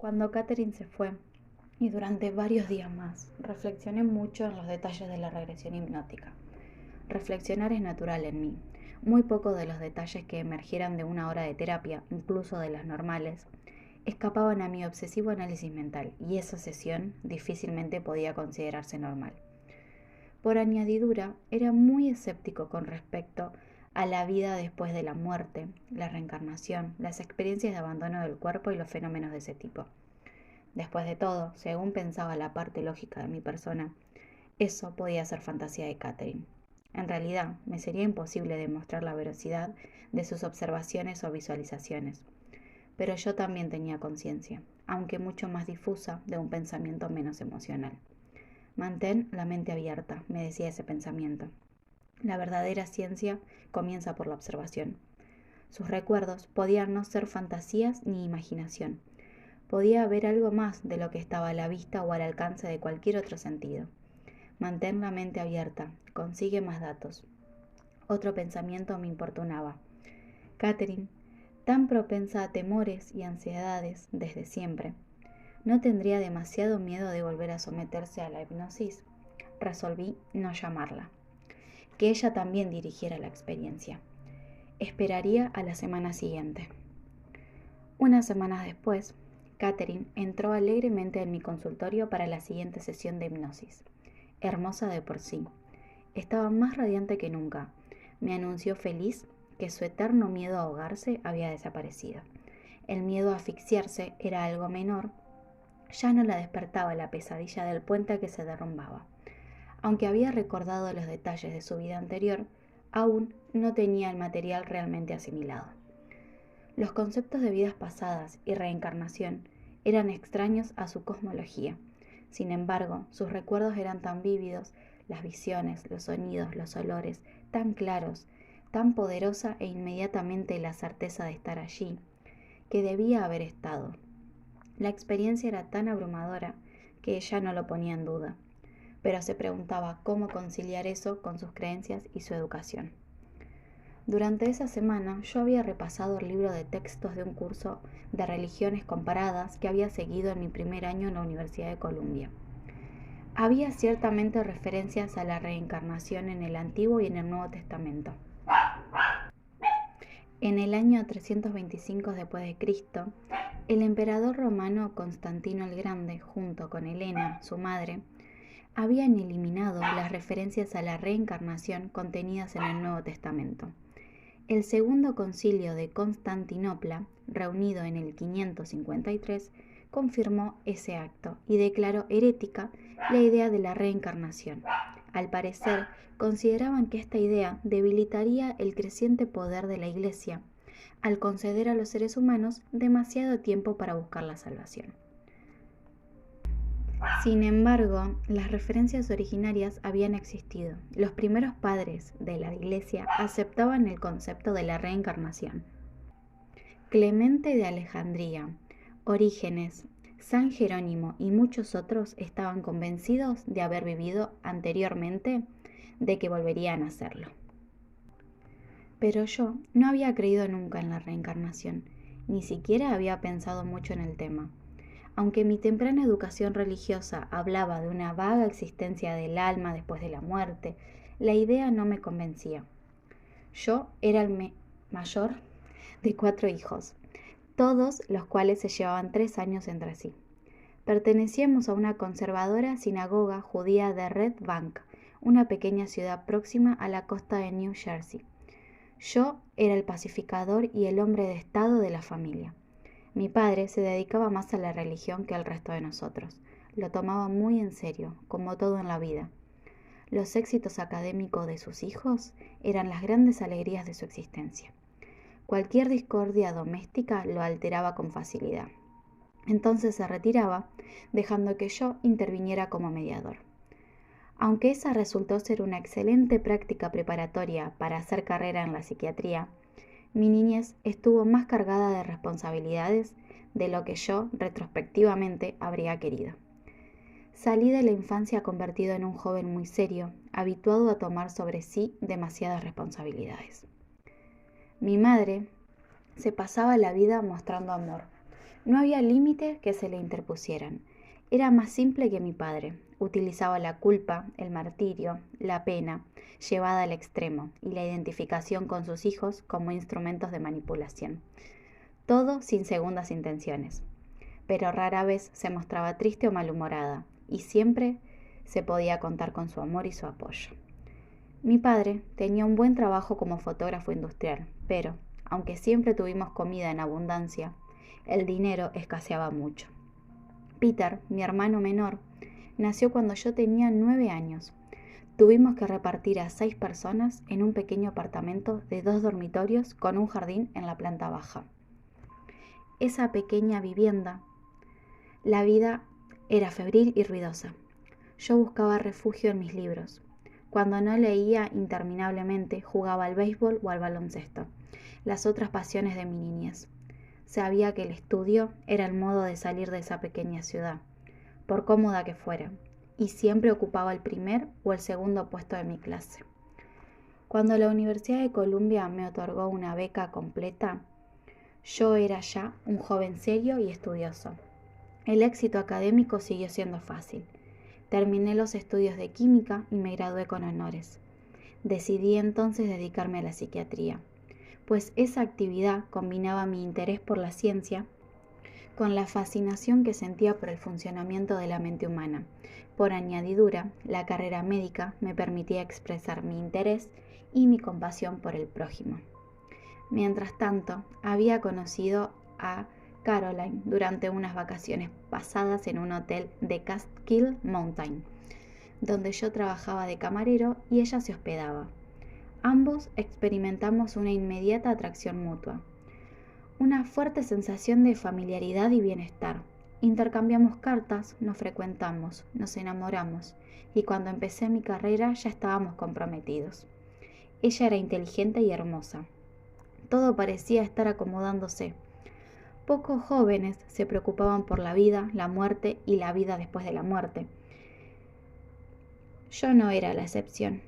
Cuando Catherine se fue, y durante varios días más, reflexioné mucho en los detalles de la regresión hipnótica. Reflexionar es natural en mí. Muy poco de los detalles que emergieran de una hora de terapia, incluso de las normales, escapaban a mi obsesivo análisis mental, y esa sesión difícilmente podía considerarse normal. Por añadidura, era muy escéptico con respecto a la vida después de la muerte, la reencarnación, las experiencias de abandono del cuerpo y los fenómenos de ese tipo. Después de todo, según pensaba la parte lógica de mi persona, eso podía ser fantasía de Catherine. En realidad, me sería imposible demostrar la veracidad de sus observaciones o visualizaciones. Pero yo también tenía conciencia, aunque mucho más difusa, de un pensamiento menos emocional. Mantén la mente abierta, me decía ese pensamiento. La verdadera ciencia comienza por la observación. Sus recuerdos podían no ser fantasías ni imaginación. Podía haber algo más de lo que estaba a la vista o al alcance de cualquier otro sentido. Mantén la mente abierta, consigue más datos. Otro pensamiento me importunaba. Catherine, tan propensa a temores y ansiedades desde siempre, ¿no tendría demasiado miedo de volver a someterse a la hipnosis? Resolví no llamarla. Que ella también dirigiera la experiencia. Esperaría a la semana siguiente. Unas semanas después, Catherine entró alegremente en mi consultorio para la siguiente sesión de hipnosis. Hermosa de por sí. Estaba más radiante que nunca. Me anunció feliz que su eterno miedo a ahogarse había desaparecido. El miedo a asfixiarse era algo menor. Ya no la despertaba la pesadilla del puente que se derrumbaba. Aunque había recordado los detalles de su vida anterior, aún no tenía el material realmente asimilado. Los conceptos de vidas pasadas y reencarnación eran extraños a su cosmología. Sin embargo, sus recuerdos eran tan vívidos, las visiones, los sonidos, los olores, tan claros, tan poderosa e inmediatamente la certeza de estar allí, que debía haber estado. La experiencia era tan abrumadora que ella no lo ponía en duda, pero se preguntaba cómo conciliar eso con sus creencias y su educación. Durante esa semana yo había repasado el libro de textos de un curso de religiones comparadas que había seguido en mi primer año en la Universidad de Columbia. Había ciertamente referencias a la reencarnación en el Antiguo y en el Nuevo Testamento. En el año 325 d.C., el emperador romano Constantino el Grande, junto con Helena, su madre, habían eliminado las referencias a la reencarnación contenidas en el Nuevo Testamento. El Segundo Concilio de Constantinopla, reunido en el 553, confirmó ese acto y declaró herética la idea de la reencarnación. Al parecer, consideraban que esta idea debilitaría el creciente poder de la Iglesia al conceder a los seres humanos demasiado tiempo para buscar la salvación. Sin embargo, las referencias originarias habían existido. Los primeros padres de la Iglesia aceptaban el concepto de la reencarnación. Clemente de Alejandría, Orígenes, San Jerónimo y muchos otros estaban convencidos de haber vivido anteriormente de que volverían a hacerlo. Pero yo no había creído nunca en la reencarnación, ni siquiera había pensado mucho en el tema. Aunque mi temprana educación religiosa hablaba de una vaga existencia del alma después de la muerte, la idea no me convencía. Yo era el mayor de 4 hijos, todos los cuales se llevaban 3 años entre sí. Pertenecíamos a una conservadora sinagoga judía de Red Bank, una pequeña ciudad próxima a la costa de New Jersey. Yo era el pacificador y el hombre de estado de la familia. Mi padre se dedicaba más a la religión que al resto de nosotros. Lo tomaba muy en serio, como todo en la vida. Los éxitos académicos de sus hijos eran las grandes alegrías de su existencia. Cualquier discordia doméstica lo alteraba con facilidad. Entonces se retiraba, dejando que yo interviniera como mediador. Aunque esa resultó ser una excelente práctica preparatoria para hacer carrera en la psiquiatría, mi niñez estuvo más cargada de responsabilidades de lo que yo, retrospectivamente, habría querido. Salí de la infancia convertido en un joven muy serio, habituado a tomar sobre sí demasiadas responsabilidades. Mi madre se pasaba la vida mostrando amor. No había límite que se le interpusieran. Era más simple que mi padre. Utilizaba la culpa, el martirio, la pena, llevada al extremo, y la identificación con sus hijos como instrumentos de manipulación. Todo sin segundas intenciones. Pero rara vez se mostraba triste o malhumorada, y siempre se podía contar con su amor y su apoyo. Mi padre tenía un buen trabajo como fotógrafo industrial, pero, aunque siempre tuvimos comida en abundancia, el dinero escaseaba mucho. Peter, mi hermano menor, nació cuando yo tenía 9 años. Tuvimos que repartir a 6 personas en un pequeño apartamento de 2 dormitorios con un jardín en la planta baja. Esa pequeña vivienda, la vida era febril y ruidosa. Yo buscaba refugio en mis libros. Cuando no leía interminablemente, jugaba al béisbol o al baloncesto, las otras pasiones de mi niñez. Sabía que el estudio era el modo de salir de esa pequeña ciudad, por cómoda que fuera, y siempre ocupaba el primer o el segundo puesto de mi clase. Cuando la Universidad de Columbia me otorgó una beca completa, yo era ya un joven serio y estudioso. El éxito académico siguió siendo fácil. Terminé los estudios de química y me gradué con honores. Decidí entonces dedicarme a la psiquiatría, pues esa actividad combinaba mi interés por la ciencia con la fascinación que sentía por el funcionamiento de la mente humana. Por añadidura, la carrera médica me permitía expresar mi interés y mi compasión por el prójimo. Mientras tanto, había conocido a Caroline durante unas vacaciones pasadas en un hotel de Catskill Mountain, donde yo trabajaba de camarero y ella se hospedaba. Ambos experimentamos una inmediata atracción mutua, una fuerte sensación de familiaridad y bienestar. Intercambiamos cartas, nos frecuentamos, nos enamoramos, y cuando empecé mi carrera ya estábamos comprometidos. Ella era inteligente y hermosa. Todo parecía estar acomodándose. Pocos jóvenes se preocupaban por la vida, la muerte y la vida después de la muerte. Yo no era la excepción.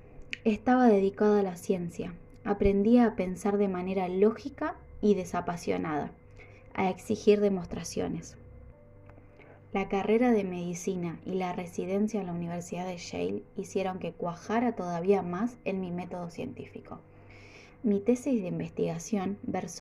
Estaba dedicada a la ciencia. Aprendía a pensar de manera lógica y desapasionada, a exigir demostraciones. La carrera de medicina y la residencia en la Universidad de Yale hicieron que cuajara todavía más en mi método científico. Mi tesis de investigación versó